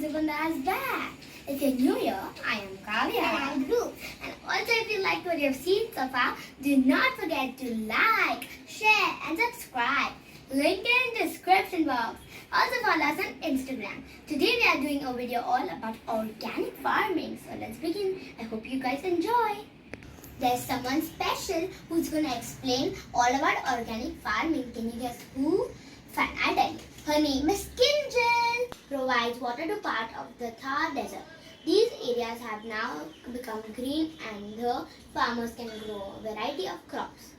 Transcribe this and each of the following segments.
Sugandha is back. If you're new here, I am Kavya. And I'm Dhruv. And also if you like what you have seen so far, do not forget to like, share and subscribe. Link in description box. Also follow us on Instagram. Today we are doing a video all about organic farming. So let's begin. I hope you guys enjoy. There's someone special who's going to explain all about organic farming. Can you guess who? Fine, I'll tell you. Her name is Kinjal. Provides water to part of the Thar desert. These areas have now become green and the farmers can grow a variety of crops.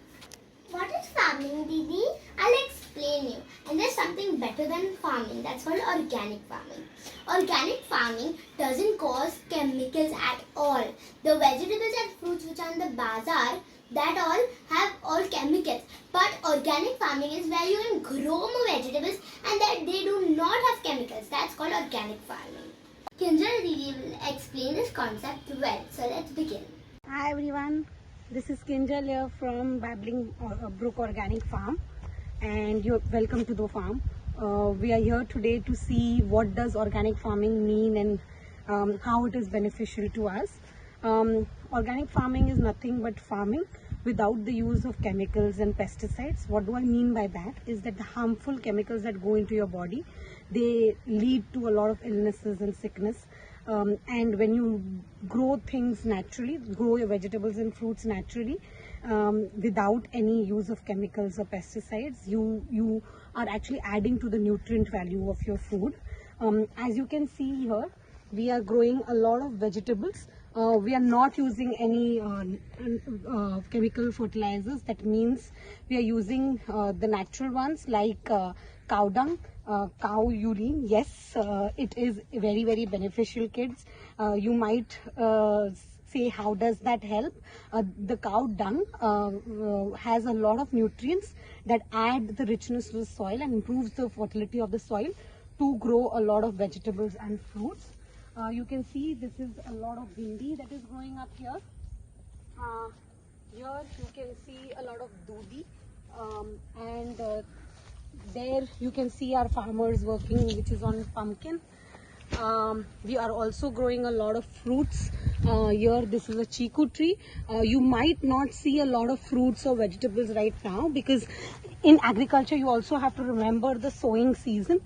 What is farming, Didi? I'll explain you. And there's something better than farming. That's called organic farming. Organic farming doesn't cause chemicals at all. The vegetables and fruits which are in the bazaar, that all have all chemicals. But organic farming is where you can grow more vegetables and that they do not have chemicals. That's called organic farming. Kinjal Didi will explain this concept well. So let's begin. Hi everyone. This is Kinjal here from Babbling Brook Organic Farm, and you're welcome to the farm. We are here today to see what does organic farming mean and how it is beneficial to us. Organic farming is nothing but farming without the use of chemicals and pesticides. What do I mean by that is that the harmful chemicals that go into your body, they lead to a lot of illnesses and sickness. And when you grow things naturally, grow your vegetables and fruits naturally, without any use of chemicals or pesticides, you are actually adding to the nutrient value of your food. As you can see here, we are growing a lot of vegetables. We are not using any chemical fertilizers. That means we are using the natural ones like cow dung, cow urine. Yes, it is very, very beneficial, kids. You might say, how does that help? The cow dung has a lot of nutrients that add the richness to the soil and improves the fertility of the soil to grow a lot of vegetables and fruits. You can see this is a lot of bhindi that is growing up here. Here you can see a lot of dudi, and there you can see our farmers working, which is on pumpkin. We are also growing a lot of fruits. Here this is a chiku tree. You might not see a lot of fruits or vegetables right now because in agriculture you also have to remember the sowing season.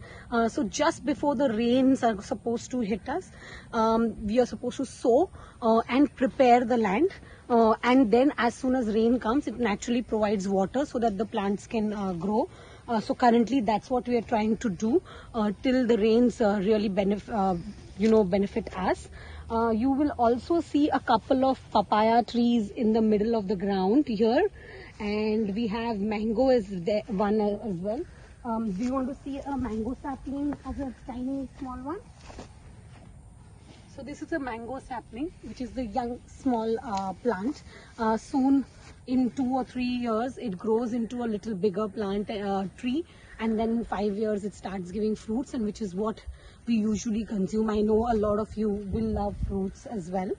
So just before the rains are supposed to hit us, we are supposed to sow and prepare the land. And then as soon as rain comes, it naturally provides water so that the plants can grow. So currently that's what we are trying to do till the rains really benefit us. You will also see a couple of papaya trees in the middle of the ground here, and we have mango as one as well. Do you want to see a mango sapling of a tiny small one? So this is a mango sapling, which is the young small plant. Soon in 2 or 3 years it grows into a little bigger plant tree, and then in 5 years it starts giving fruits, and which is what we usually consume. I know a lot of you will love fruits as well.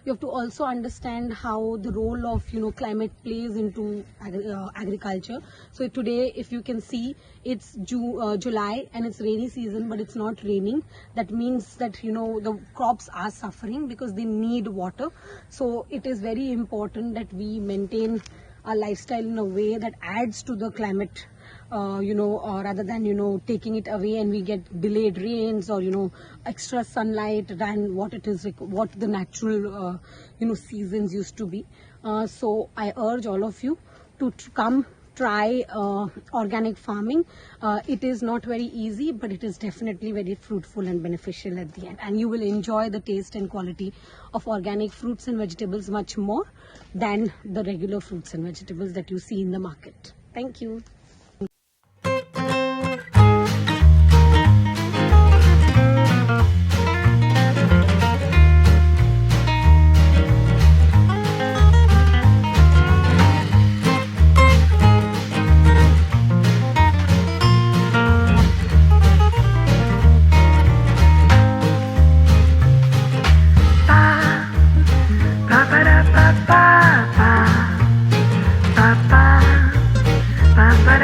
You have to also understand how the role of climate plays into agriculture. So today, if you can see, it's July and it's rainy season, but it's not raining. That means that the crops are suffering because they need water. So it is very important that we maintain our lifestyle in a way that adds to the climate, rather than taking it away and we get delayed rains or extra sunlight than what the natural seasons used to be. So I urge all of you to come try organic farming. It is not very easy, but it is definitely very fruitful and beneficial at the end, and you will enjoy the taste and quality of organic fruits and vegetables much more than the regular fruits and vegetables that you see in the market. Thank you. Ba ba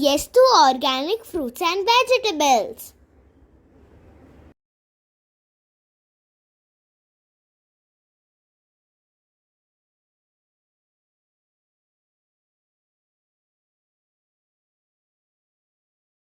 yes to organic fruits and vegetables.